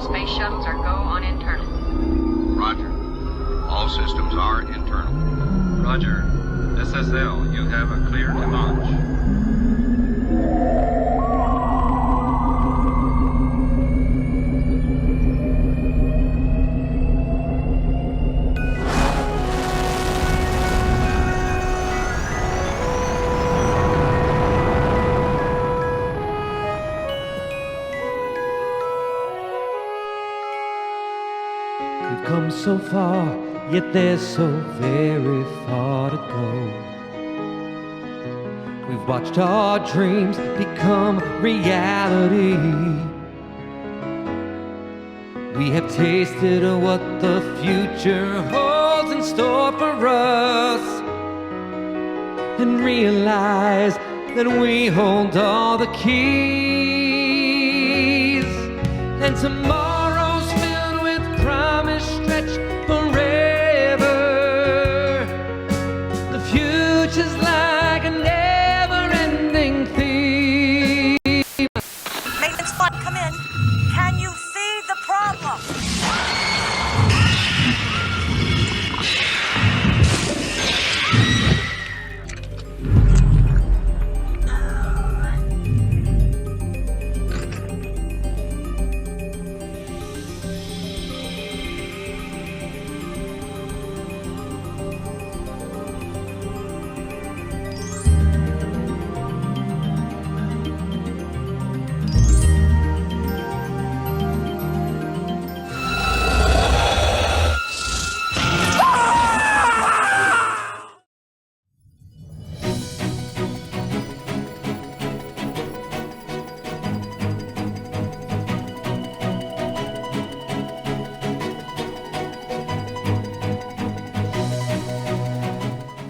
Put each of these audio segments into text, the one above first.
Space shuttles are go on internal. Roger. All systems are internal. Roger. SSL, you have a clear to launch. We've come so far, yet there's so very far to go. We've watched our dreams become reality. We have tasted of what the future holds in store for us, and realize that we hold all the keys. And tomorrow's filled with promise stretched forever. The future's like a never-ending theme. Maintenance fund, come in. Can you see the problem?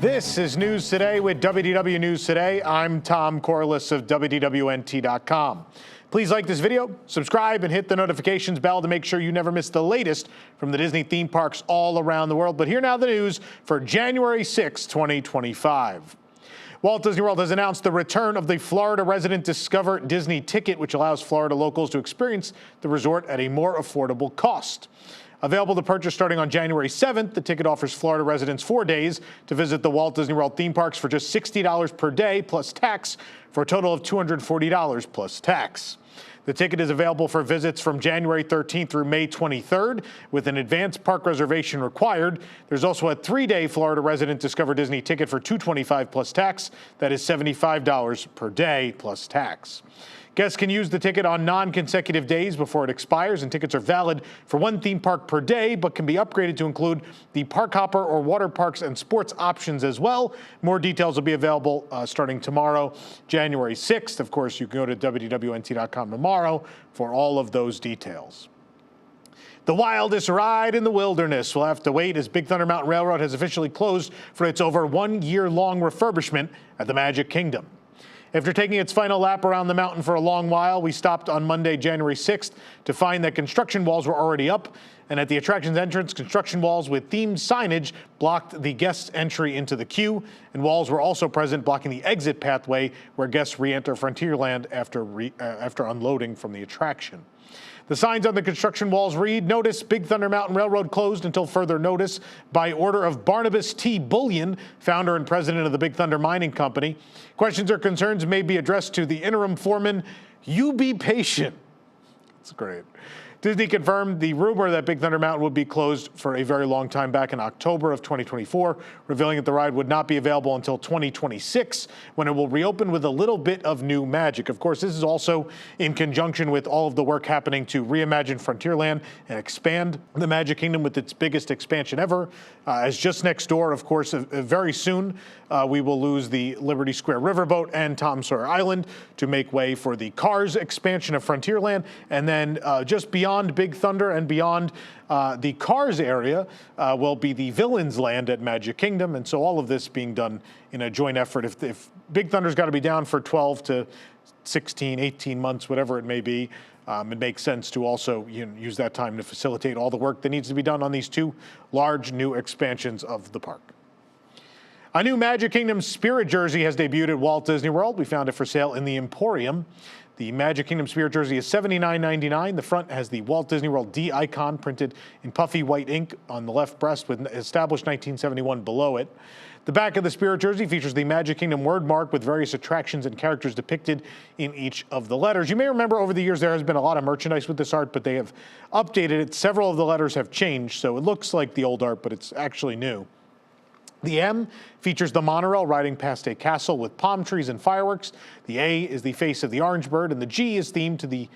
This is News Today with WDW News Today. I'm Tom Corliss of WDWNT.com. Please like this video, subscribe, and hit the notifications bell to make sure you never miss the latest from the Disney theme parks all around the world. But here now the news for January 6, 2025. Walt Disney World has announced the return of the Florida Resident Discover Disney ticket, which allows Florida locals to experience the resort at a more affordable cost. Available to purchase starting on January 7th, the ticket offers Florida residents 4 days to visit the Walt Disney World theme parks for just $60 per day plus tax, for a total of $240 plus tax. The ticket is available for visits from January 13th through May 23rd, with an advanced park reservation required. There's also a 3-day Florida resident Discover Disney ticket for $225 plus tax. That is $75 per day plus tax. Guests can use the ticket on non-consecutive days before it expires, and tickets are valid for 1 theme park per day, but can be upgraded to include the park hopper or water parks and sports options as well. More details will be available starting tomorrow, January 6th. Of course, you can go to WDWNT.com tomorrow for all of those details. The wildest ride in the wilderness will have to wait, as Big Thunder Mountain Railroad has officially closed for its over 1-year-long refurbishment at the Magic Kingdom. After taking its final lap around the mountain for a long while, we stopped on Monday, January 6th, to find that construction walls were already up, and at the attraction's entrance, construction walls with themed signage blocked the guests' entry into the queue, and walls were also present blocking the exit pathway where guests re-enter Frontierland after unloading from the attraction. The signs on the construction walls read, "Notice, Big Thunder Mountain Railroad closed until further notice," by order of Barnabas T. Bullion, founder and president of the Big Thunder Mining Company. Questions or concerns may be addressed to the interim foreman. You be patient. That's great. Disney confirmed the rumor that Big Thunder Mountain would be closed for a very long time back in October of 2024, revealing that the ride would not be available until 2026, when it will reopen with a little bit of new magic. Of course, this is also in conjunction with all of the work happening to reimagine Frontierland and expand the Magic Kingdom with its biggest expansion ever. As just next door, of course, very soon, we will lose the Liberty Square Riverboat and Tom Sawyer Island to make way for the Cars expansion of Frontierland. And then just beyond Big Thunder and beyond the Cars area will be the Villains Land at Magic Kingdom. And so all of this being done in a joint effort. If Big Thunder's got to be down for 12 to 16, 18 months, whatever it may be, it makes sense to also use that time to facilitate all the work that needs to be done on these 2 large new expansions of the park. A new Magic Kingdom Spirit jersey has debuted at Walt Disney World. We found it for sale in the Emporium. The Magic Kingdom Spirit jersey is $79.99. The front has the Walt Disney World D icon printed in puffy white ink on the left breast with established 1971 below it. The back of the Spirit jersey features the Magic Kingdom word mark with various attractions and characters depicted in each of the letters. You may remember over the years there has been a lot of merchandise with this art, but they have updated it. Several of the letters have changed, so it looks like the old art, but it's actually new. The M features the monorail riding past a castle with palm trees and fireworks. The A is the face of the orange bird, and the G is themed to the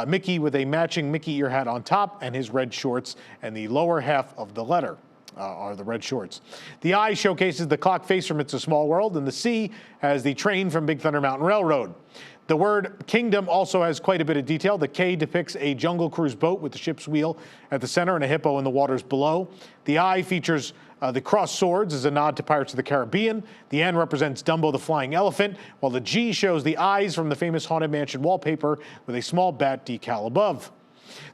Mickey with a matching Mickey ear hat on top and his red shorts, and the lower half of the letter are the red shorts. The I showcases the clock face from It's a Small World, and the C has the train from Big Thunder Mountain Railroad. The word kingdom also has quite a bit of detail. The K depicts a Jungle Cruise boat with the ship's wheel at the center and a hippo in the waters below. The I features the crossed swords as a nod to Pirates of the Caribbean. The N represents Dumbo the Flying Elephant, while the G shows the eyes from the famous Haunted Mansion wallpaper with a small bat decal above.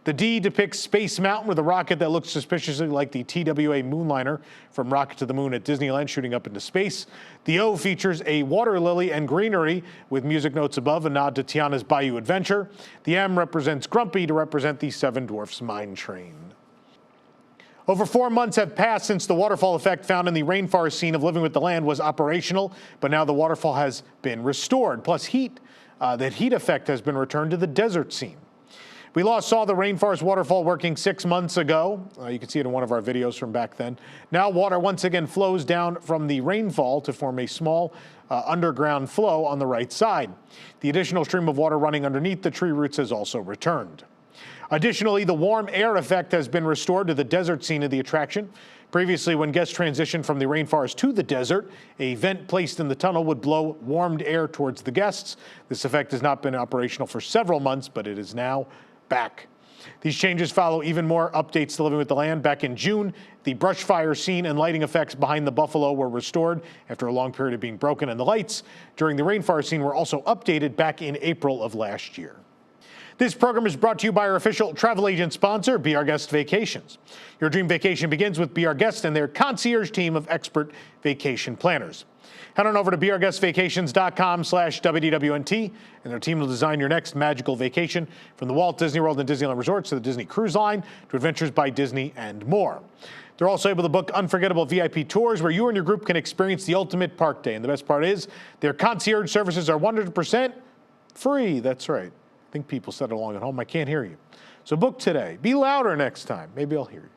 The D depicts Space Mountain with a rocket that looks suspiciously like the TWA Moonliner from Rocket to the Moon at Disneyland shooting up into space. The O features a water lily and greenery with music notes above, a nod to Tiana's Bayou Adventure. The M represents Grumpy to represent the Seven Dwarfs Mine Train. Over 4 months have passed since the waterfall effect found in the rainforest scene of Living with the Land was operational, but now the waterfall has been restored. Plus that heat effect has been returned to the desert scene. We last saw the rainforest waterfall working 6 months ago. You can see it in one of our videos from back then. Now water once again flows down from the rainfall to form a small underground flow on the right side. The additional stream of water running underneath the tree roots has also returned. Additionally, the warm air effect has been restored to the desert scene of the attraction. Previously, when guests transitioned from the rainforest to the desert, a vent placed in the tunnel would blow warmed air towards the guests. This effect has not been operational for several months, but it is now back. These changes follow even more updates to Living with the Land. Back in June, the brush fire scene and lighting effects behind the buffalo were restored after a long period of being broken, and the lights during the rainforest scene were also updated back in April of last year. This program is brought to you by our official travel agent sponsor, Be Our Guest Vacations. Your dream vacation begins with Be Our Guest and their concierge team of expert vacation planners. Head on over to beourguestvacations.com/WDWNT, and their team will design your next magical vacation, from the Walt Disney World and Disneyland Resorts to the Disney Cruise Line to Adventures by Disney and more. They're also able to book unforgettable VIP tours where you and your group can experience the ultimate park day. And the best part is their concierge services are 100% free. That's right. I think people said it along at home. I can't hear you. So book today. Be louder next time. Maybe I'll hear you.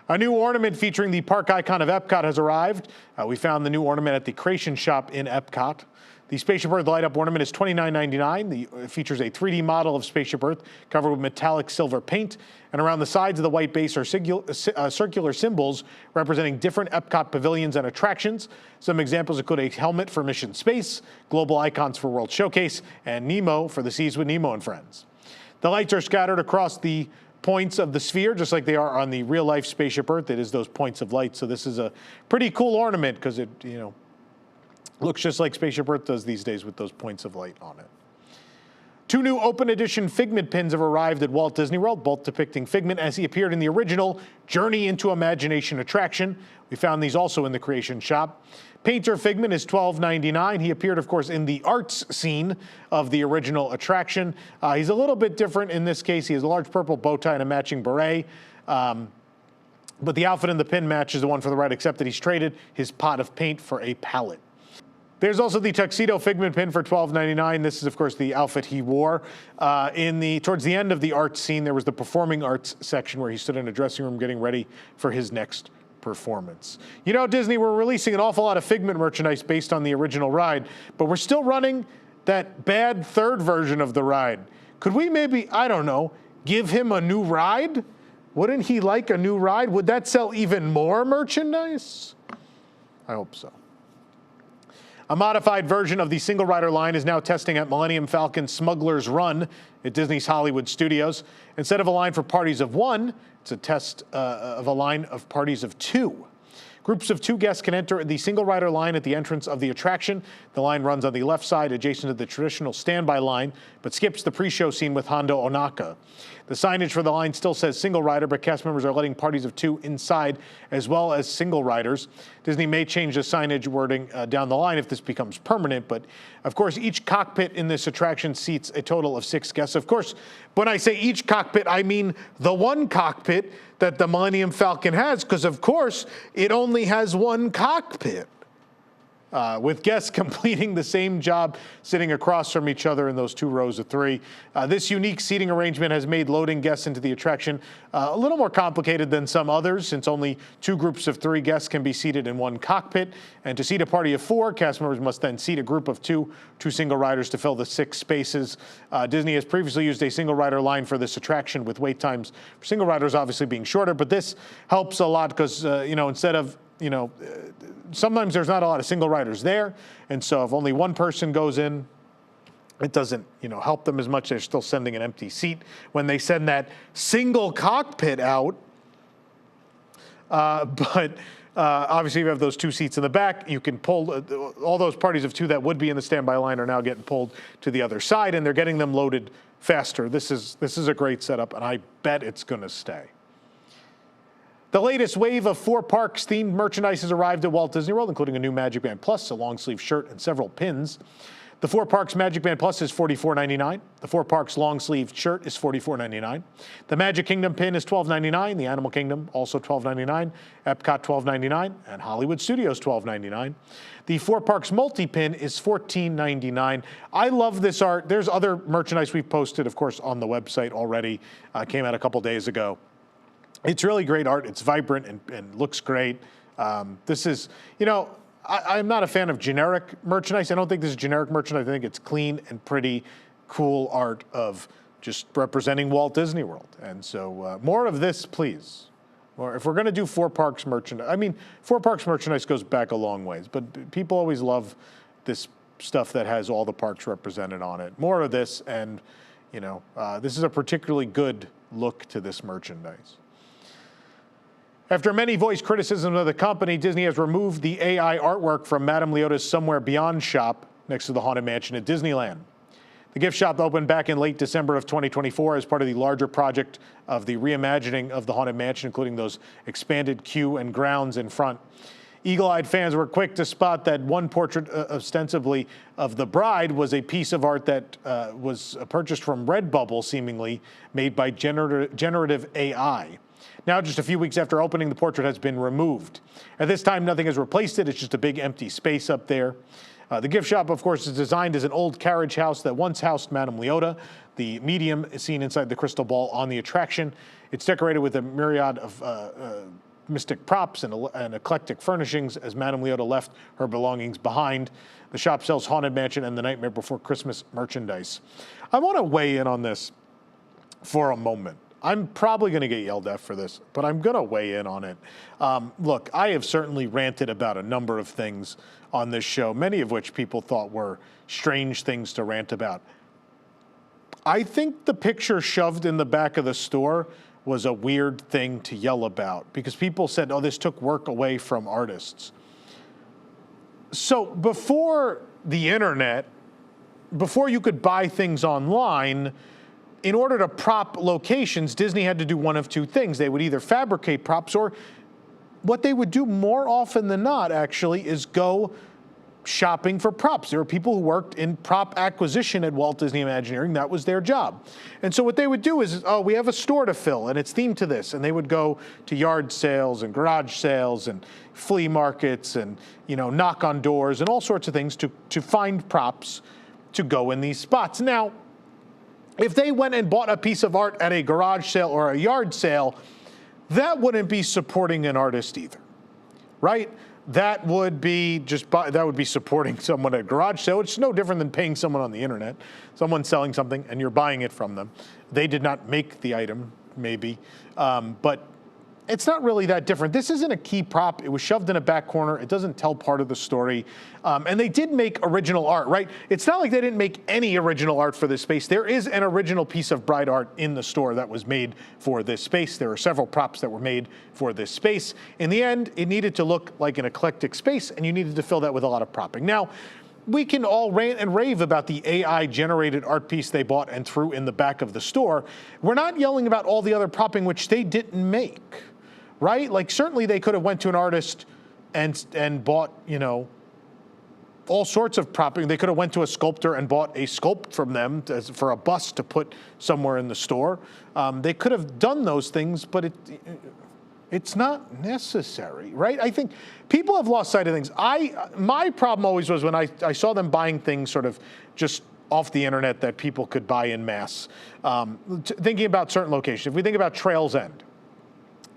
A new ornament featuring the park icon of EPCOT has arrived. We found the new ornament at the Creation Shop in EPCOT. The Spaceship Earth light-up ornament is $29.99. It features a 3D model of Spaceship Earth covered with metallic silver paint, and around the sides of the white base are circular symbols representing different EPCOT pavilions and attractions. Some examples include a helmet for Mission Space, global icons for World Showcase, and Nemo for the Seas with Nemo and Friends. The lights are scattered across the points of the sphere, just like they are on the real-life Spaceship Earth. It is those points of light. So this is a pretty cool ornament because it, looks just like Spaceship Earth does these days with those points of light on it. 2 new open edition Figment pins have arrived at Walt Disney World, both depicting Figment as he appeared in the original Journey into Imagination attraction. We found these also in the Creation Shop. Painter Figment is $12.99. He appeared, of course, in the arts scene of the original attraction. He's a little bit different in this case. He has a large purple bow tie and a matching beret. But the outfit in the pin matches the one for the right, except that he's traded his pot of paint for a palette. There's also the Tuxedo Figment pin for $12.99. This is, of course, the outfit he wore. Towards the end of the arts scene, there was the performing arts section where he stood in a dressing room getting ready for his next performance. Disney, we're releasing an awful lot of Figment merchandise based on the original ride, but we're still running that bad third version of the ride. Could we maybe, give him a new ride? Wouldn't he like a new ride? Would that sell even more merchandise? I hope so. A modified version of the single rider line is now testing at Millennium Falcon Smugglers Run at Disney's Hollywood Studios. Instead of a line for parties of 1, it's a test of a line of parties of 2. Groups of 2 guests can enter the single rider line at the entrance of the attraction. The line runs on the left side, adjacent to the traditional standby line, but skips the pre-show scene with Hondo Onaka. The signage for the line still says single rider, but cast members are letting parties of 2 inside as well as single riders. Disney may change the signage wording down the line if this becomes permanent, but of course each cockpit in this attraction seats a total of 6 guests. Of course, when I say each cockpit, I mean the one cockpit that the Millennium Falcon has, because of course it only has one cockpit. With guests completing the same job sitting across from each other in those 2 rows of 3. This unique seating arrangement has made loading guests into the attraction a little more complicated than some others, since only 2 groups of 3 guests can be seated in one cockpit. And to seat a party of 4, cast members must then seat a group of 2 single riders to fill the 6 spaces. Disney has previously used a single rider line for this attraction, with wait times for single riders obviously being shorter, but this helps a lot because, instead of sometimes there's not a lot of single riders there, and so if only one person goes in, it doesn't, help them as much. They're still sending an empty seat when they send that single cockpit out. But obviously, if you have those 2 seats in the back, you can pull all those parties of 2 that would be in the standby line are now getting pulled to the other side, and they're getting them loaded faster. This is a great setup, and I bet it's going to stay. The latest wave of 4 parks themed merchandise has arrived at Walt Disney World, including a new MagicBand Plus, a long sleeve shirt, and several pins. The 4 parks MagicBand Plus is $44.99. The 4 parks long sleeve shirt is $44.99. The Magic Kingdom pin is $12.99. The Animal Kingdom also $12.99. EPCOT $12.99, and Hollywood Studios $12.99. The 4 parks multi pin is $14.99. I love this art. There's other merchandise we've posted, of course, on the website already. Came out a couple days ago. It's really great art. It's vibrant and looks great. This is, I'm not a fan of generic merchandise. I don't think this is generic merchandise. I think it's clean and pretty, cool art of just representing Walt Disney World. And so more of this, please. Or if we're going to do 4 parks merchandise, 4 parks merchandise goes back a long ways, but people always love this stuff that has all the parks represented on it. More of this, and this is a particularly good look to this merchandise. After many voiced criticisms of the company, Disney has removed the AI artwork from Madame Leota's Somewhere Beyond shop next to the Haunted Mansion at Disneyland. The gift shop opened back in late December of 2024 as part of the larger project of the reimagining of the Haunted Mansion, including those expanded queue and grounds in front. Eagle-eyed fans were quick to spot that one portrait, ostensibly of the bride, was a piece of art that was purchased from Redbubble, seemingly made by generative AI. Now, just a few weeks after opening, the portrait has been removed. At this time, nothing has replaced it. It's just a big empty space up there. The gift shop, of course, is designed as an old carriage house that once housed Madame Leota. The medium is seen inside the crystal ball on the attraction. It's decorated with a myriad of mystic props and eclectic furnishings as Madame Leota left her belongings behind. The shop sells Haunted Mansion and The Nightmare Before Christmas merchandise. I want to weigh in on this for a moment. I'm probably going to get yelled at for this, but I'm going to weigh in on it. Look, I have certainly ranted about a number of things on this show, many of which people thought were strange things to rant about. I think the picture shoved in the back of the store was a weird thing to yell about because people said, oh, this took work away from artists. So before the internet, before you could buy things online, in order to prop locations, Disney had to do one of 2 things. They would either fabricate props, or what they would do more often than not, actually, is go shopping for props. There were people who worked in prop acquisition at Walt Disney Imagineering. That was their job. And so what they would do is, oh, we have a store to fill, and it's themed to this. And they would go to yard sales and garage sales and flea markets and, knock on doors and all sorts of things to find props to go in these spots. Now, if they went and bought a piece of art at a garage sale or a yard sale, that wouldn't be supporting an artist either, right? That would be supporting someone at a garage sale. It's no different than paying someone on the internet. Someone's selling something and you're buying it from them. They did not make the item, maybe, but it's not really that different. This isn't a key prop. It was shoved in a back corner. It doesn't tell part of the story. And they did make original art, right? It's not like they didn't make any original art for this space. There is an original piece of bride art in the store that was made for this space. There are several props that were made for this space. In the end, it needed to look like an eclectic space, and you needed to fill that with a lot of propping. Now, we can all rant and rave about the AI-generated art piece they bought and threw in the back of the store. We're not yelling about all the other propping which they didn't make, right? Like, certainly they could have went to an artist and bought, you know, all sorts of propping. They could have went to a sculptor and bought a sculpt from them for a bust to put somewhere in the store. They could have done those things, but it's not necessary, right? I think people have lost sight of things. My problem always was when I saw them buying things sort of just off the internet that people could buy in mass. Thinking about certain locations. If we think about Trails End,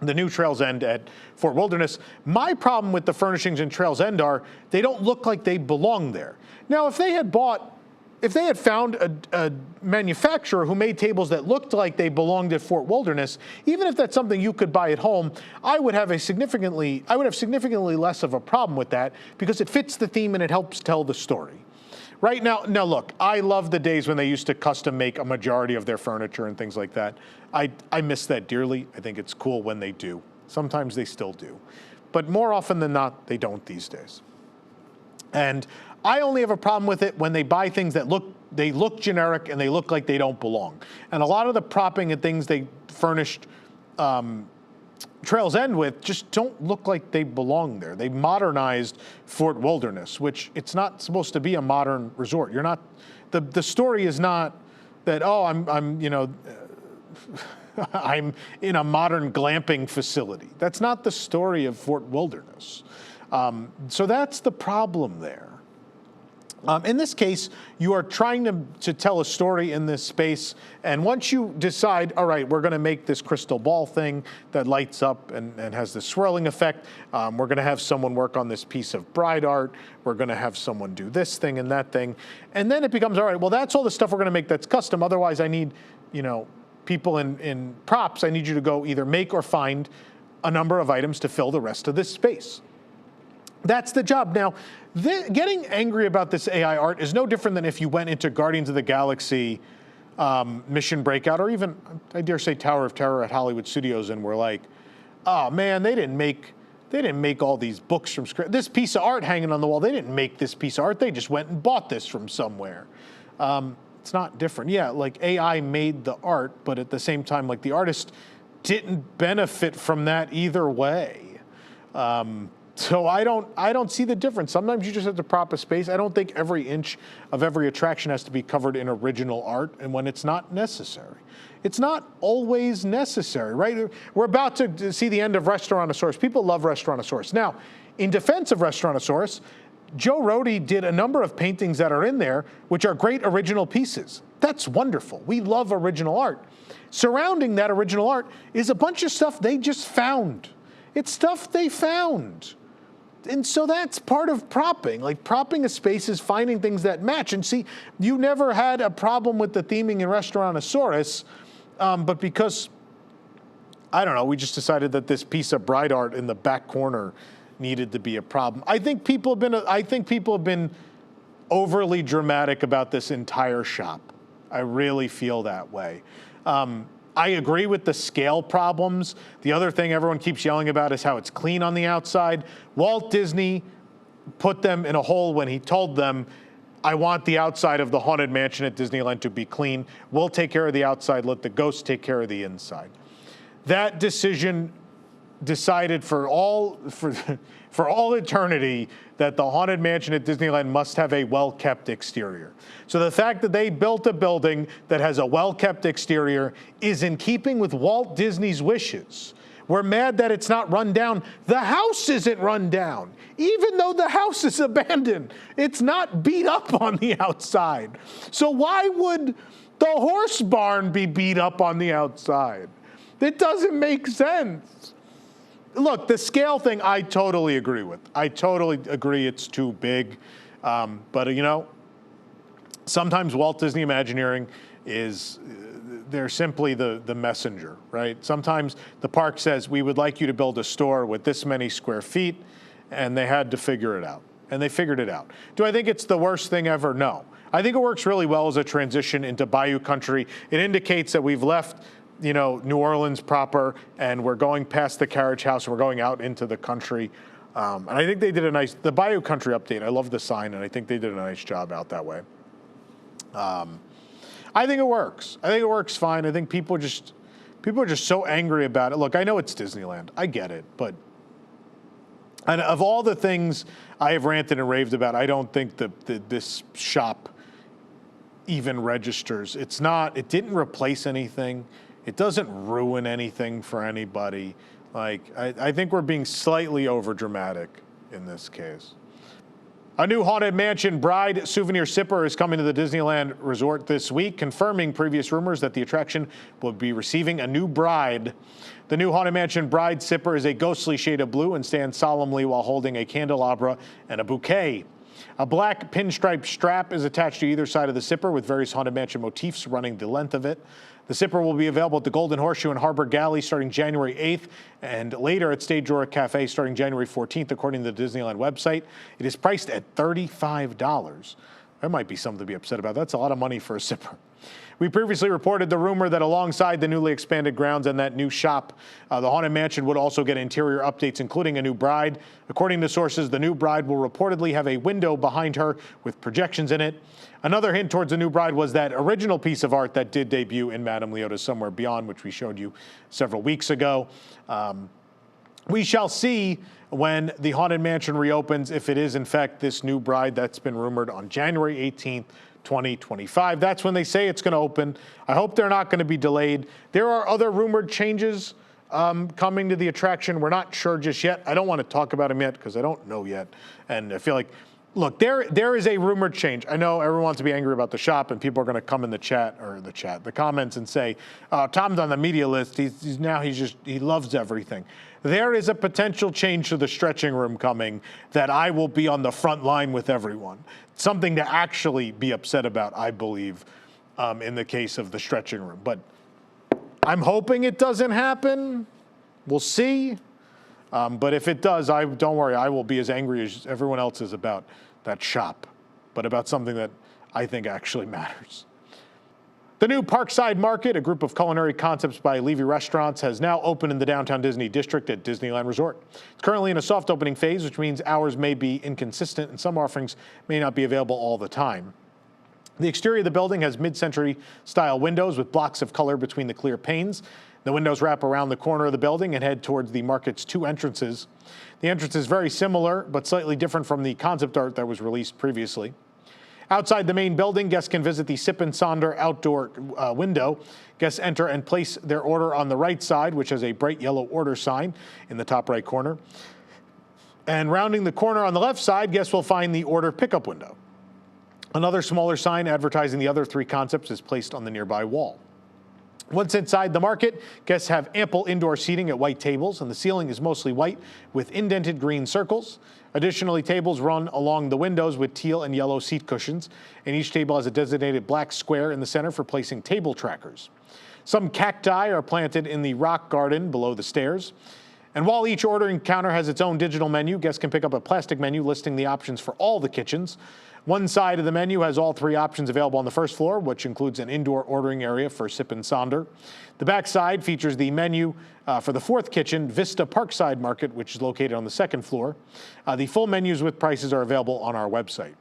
the new Trails End at Fort Wilderness, my problem with the furnishings in Trails End are they don't look like they belong there. Now, if they had found a manufacturer who made tables that looked like they belonged at Fort Wilderness, even if that's something you could buy at home, I would have significantly less of a problem with that because it fits the theme and it helps tell the story. Right now look, I love the days when they used to custom make a majority of their furniture and things like that. I miss that dearly. I think it's cool when they do. Sometimes they still do. But more often than not, they don't these days. And I only have a problem with it when they buy things that look generic and they look like they don't belong. And a lot of the propping and things they furnished Trails End with just don't look like they belong there. They modernized Fort Wilderness, which it's not supposed to be a modern resort. You're not, the story is not that, oh, I'm you know, I'm in a modern glamping facility. That's not the story of Fort Wilderness. So that's the problem there. In this case, you are trying to tell a story in this space, and once you decide, all right, we're going to make this crystal ball thing that lights up and has this swirling effect, we're going to have someone work on this piece of bride art, we're going to have someone do this thing and that thing, and then it becomes, all right, well, that's all the stuff we're going to make that's custom, otherwise I need, you know, people in props, I need you to go either make or find a number of items to fill the rest of this space. That's the job. Now, getting angry about this AI art is no different than if you went into Guardians of the Galaxy Mission Breakout, or even, I dare say, Tower of Terror at Hollywood Studios, and we're like, oh man, they didn't make all these books from scratch. This piece of art hanging on the wall, they didn't make this piece of art. They just went and bought this from somewhere. It's not different. Yeah, like AI made the art, but at the same time, like the artist didn't benefit from that either way. So I don't see the difference. Sometimes you just have to prop a space. I don't think every inch of every attraction has to be covered in original art, and when it's not necessary. It's not always necessary, right? We're about to see the end of Restaurantosaurus. People love Restaurantosaurus. Now, in defense of Restaurantosaurus, Joe Rohde did a number of paintings that are in there, which are great original pieces. That's wonderful. We love original art. Surrounding that original art is a bunch of stuff they just found. It's stuff they found. And so that's part of propping. Like, propping a space is finding things that match. And see, you never had a problem with the theming in Restaurantosaurus, but because, I don't know, we just decided that this piece of bride art in the back corner needed to be a problem. I think people have been overly dramatic about this entire shop. I really feel that way. I agree with the scale problems. The other thing everyone keeps yelling about is how it's clean on the outside. Walt Disney put them in a hole when he told them, I want the outside of the Haunted Mansion at Disneyland to be clean. We'll take care of the outside, let the ghosts take care of the inside. That decision decided for all eternity that the Haunted Mansion at Disneyland must have a well-kept exterior. So the fact that they built a building that has a well-kept exterior is in keeping with Walt Disney's wishes. We're mad that it's not run down. The house isn't run down. Even though the house is abandoned, it's not beat up on the outside. So why would the horse barn be beat up on the outside? That doesn't make sense. Look, the scale thing, I totally agree with. I totally agree it's too big. But, you know, sometimes Walt Disney Imagineering is, they're simply the messenger, right? Sometimes the park says, we would like you to build a store with this many square feet, and they had to figure it out. And they figured it out. Do I think it's the worst thing ever? No. I think it works really well as a transition into Bayou country. It indicates that we've left, New Orleans proper, and we're going past the carriage house, and we're going out into the country. And I think they did the Bayou country update. I love the sign, and I think they did a nice job out that way. I think it works. I think it works fine. I think people are just so angry about it. Look, I know it's Disneyland. I get it, but and of all the things I have ranted and raved about, I don't think that this shop even registers. It didn't replace anything. It doesn't ruin anything for anybody. Like, I think we're being slightly over dramatic in this case. A new Haunted Mansion Bride souvenir sipper is coming to the Disneyland Resort this week, confirming previous rumors that the attraction will be receiving a new bride. The new Haunted Mansion Bride sipper is a ghostly shade of blue and stands solemnly while holding a candelabra and a bouquet. A black pinstripe strap is attached to either side of the sipper with various Haunted Mansion motifs running the length of it. The sipper will be available at the Golden Horseshoe and Harbor Galley starting January 8th and later at Stage Door Cafe starting January 14th, according to the Disneyland website. It is priced at $35. That might be something to be upset about. That's a lot of money for a sipper. We previously reported the rumor that alongside the newly expanded grounds and that new shop, the Haunted Mansion would also get interior updates, including a new bride. According to sources, the new bride will reportedly have a window behind her with projections in it. Another hint towards the new bride was that original piece of art that did debut in Madame Leota's Somewhere Beyond, which we showed you several weeks ago. We shall see when the Haunted Mansion reopens if it is, in fact, this new bride that's been rumored on January 18th, 2025. That's when they say it's going to open. I hope they're not going to be delayed. There are other rumored changes coming to the attraction. We're not sure just yet. I don't want to talk about them yet because I don't know yet. And I feel like, look, there is a rumored change. I know everyone wants to be angry about the shop, and people are going to come in the comments and say, Tom's on the media list. He loves everything. There is a potential change to the stretching room coming that I will be on the front line with everyone. Something to actually be upset about, I believe, in the case of the stretching room. But I'm hoping it doesn't happen. We'll see. But if it does, don't worry, I will be as angry as everyone else is about that shop, but about something that I think actually matters. The new Parkside Market, a group of culinary concepts by Levy Restaurants, has now opened in the downtown Disney district at Disneyland Resort. It's currently in a soft opening phase, which means hours may be inconsistent and some offerings may not be available all the time. The exterior of the building has mid-century style windows with blocks of color between the clear panes. The windows wrap around the corner of the building and head towards the market's two entrances. The entrance is very similar, but slightly different from the concept art that was released previously. Outside the main building, guests can visit the Sip and Sonder outdoor window. Guests enter and place their order on the right side, which has a bright yellow order sign in the top right corner. And rounding the corner on the left side, guests will find the order pickup window. Another smaller sign advertising the other three concepts is placed on the nearby wall. Once inside the market, guests have ample indoor seating at white tables, and the ceiling is mostly white with indented green circles. Additionally, tables run along the windows with teal and yellow seat cushions, and each table has a designated black square in the center for placing table trackers. Some cacti are planted in the rock garden below the stairs. And while each ordering counter has its own digital menu, guests can pick up a plastic menu listing the options for all the kitchens. One side of the menu has all three options available on the first floor, which includes an indoor ordering area for Sip and Sonder. The back side features the menu for the fourth kitchen, Vista Parkside Market, which is located on the second floor. The full menus with prices are available on our website.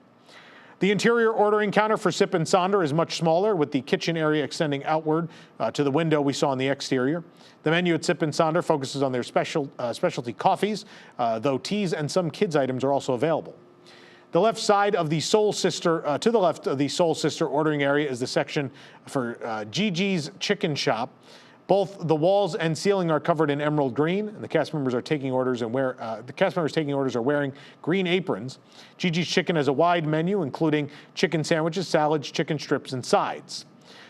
The interior ordering counter for Sip and Sonder is much smaller, with the kitchen area extending outward to the window we saw on the exterior. The menu at Sip and Sonder focuses on their specialty coffees, though teas and some kids' items are also available. The left side of the Soul Sister, to the left of the Soul Sister ordering area is the section for Gigi's Chicken Shop. Both the walls and ceiling are covered in emerald green, and the cast members taking orders are wearing green aprons. Gigi's Chicken has a wide menu, including chicken sandwiches, salads, chicken strips, and sides.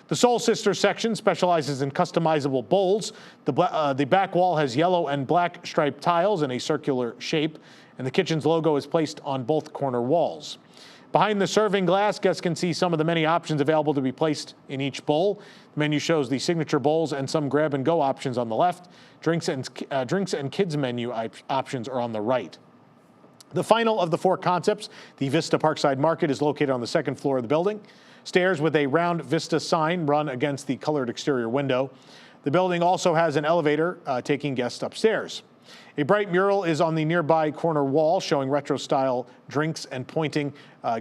The Soul Sister section specializes in customizable bowls. The back wall has yellow and black striped tiles in a circular shape, and the kitchen's logo is placed on both corner walls. Behind the serving glass, guests can see some of the many options available to be placed in each bowl. The menu shows the signature bowls and some grab-and-go options on the left. Drinks and kids menu options are on the right. The final of the 4 concepts, the Vista Parkside Market, is located on the 2nd floor of the building. Stairs with a round Vista sign run against the colored exterior window. The building also has an elevator taking guests upstairs. A bright mural is on the nearby corner wall showing retro-style drinks and pointing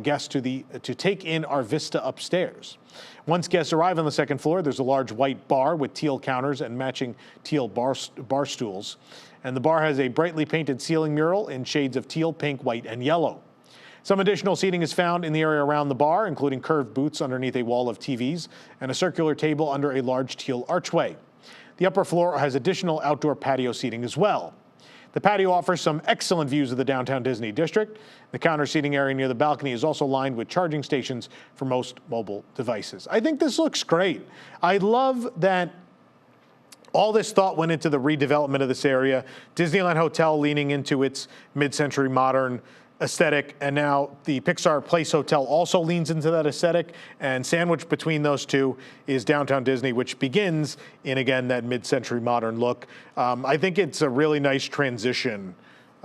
guests to take in our vista upstairs. Once guests arrive on the 2nd floor, there's a large white bar with teal counters and matching teal bar stools. And the bar has a brightly painted ceiling mural in shades of teal, pink, white, and yellow. Some additional seating is found in the area around the bar, including curved booths underneath a wall of TVs and a circular table under a large teal archway. The upper floor has additional outdoor patio seating as well. The patio offers some excellent views of the downtown Disney district. The counter seating area near the balcony is also lined with charging stations for most mobile devices. I think this looks great. I love that all this thought went into the redevelopment of this area. Disneyland Hotel leaning into its mid-century modern aesthetic, and now the Pixar Place Hotel also leans into that aesthetic, and sandwiched between those two is Downtown Disney, which begins in, again, that mid-century modern look. I think it's a really nice transition.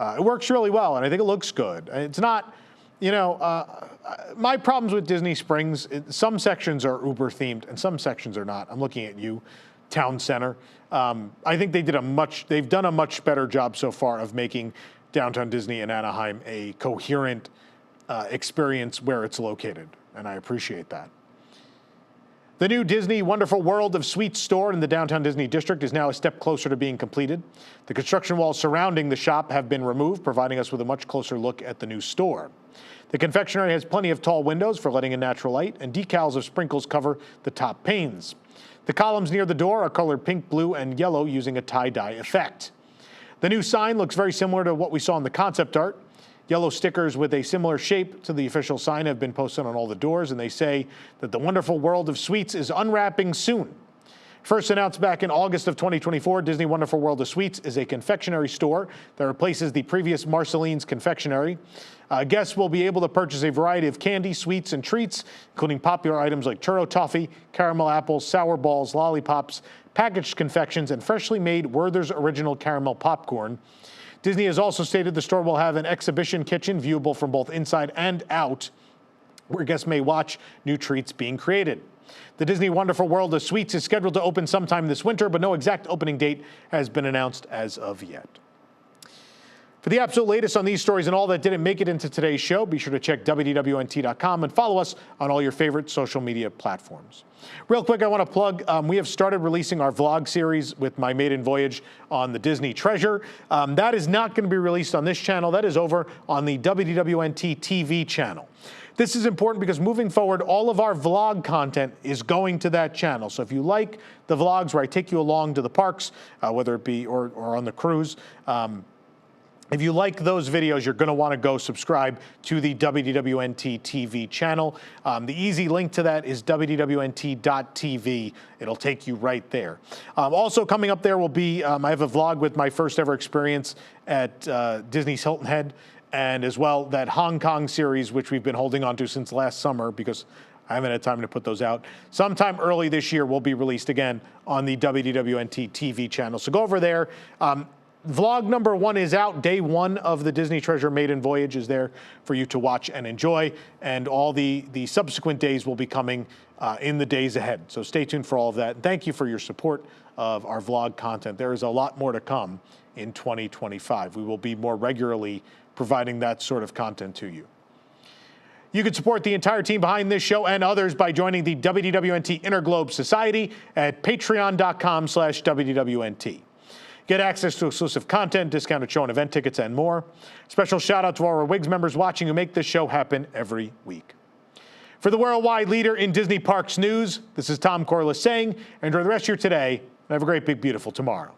It works really well, and I think it looks good. It's not, my problems with Disney Springs, some sections are Uber-themed, and some sections are not. I'm looking at you, Town Center. I think they've done a much better job so far of making Downtown Disney in Anaheim a coherent experience where it's located, and I appreciate that. The new Disney Wonderful World of Sweets store in the Downtown Disney district is now a step closer to being completed. The construction walls surrounding the shop have been removed, providing us with a much closer look at the new store. The confectionery has plenty of tall windows for letting in natural light, and decals of sprinkles cover the top panes. The columns near the door are colored pink, blue, and yellow using a tie-dye effect. The new sign looks very similar to what we saw in the concept art. Yellow stickers with a similar shape to the official sign have been posted on all the doors, and they say that the Wonderful World of Sweets is unwrapping soon. First announced back in August of 2024, Disney Wonderful World of Sweets is a confectionery store that replaces the previous Marceline's Confectionery. Guests will be able to purchase a variety of candy, sweets, and treats, including popular items like churro toffee, caramel apples, sour balls, lollipops, packaged confections, and freshly made Werther's Original Caramel Popcorn. Disney has also stated the store will have an exhibition kitchen viewable from both inside and out, where guests may watch new treats being created. The Disney Wonderful World of Sweets is scheduled to open sometime this winter, but no exact opening date has been announced as of yet. For the absolute latest on these stories and all that didn't make it into today's show, be sure to check WDWNT.com and follow us on all your favorite social media platforms. Real quick, I want to plug, we have started releasing our vlog series with my maiden voyage on the Disney Treasure. That is not going to be released on this channel. That is over on the WDWNT TV channel. This is important because moving forward, all of our vlog content is going to that channel. So if you like the vlogs where I take you along to the parks, whether it be or on the cruise, if you like those videos, you're going to want to go subscribe to the WDWNT TV channel. The easy link to that is WDWNT.tv. It'll take you right there. Also coming up there will be, I have a vlog with my first ever experience at Disney's Hilton Head, and as well that Hong Kong series, which we've been holding on to since last summer because I haven't had time to put those out. Sometime early this year will be released again on the WDWNT TV channel. So go over there. Vlog number 1 is out. Day 1 of the Disney Treasure Maiden Voyage is there for you to watch and enjoy. And all the subsequent days will be coming in the days ahead. So stay tuned for all of that. And thank you for your support of our vlog content. There is a lot more to come in 2025. We will be more regularly providing that sort of content to you. You can support the entire team behind this show and others by joining the WDWNT Interglobe Society at patreon.com/WDWNT. Get access to exclusive content, discounted show and event tickets, and more. Special shout out to all our WIGS members watching who make this show happen every week. For the worldwide leader in Disney Parks news, this is Tom Corliss saying, enjoy the rest of your today and have a great, big, beautiful tomorrow.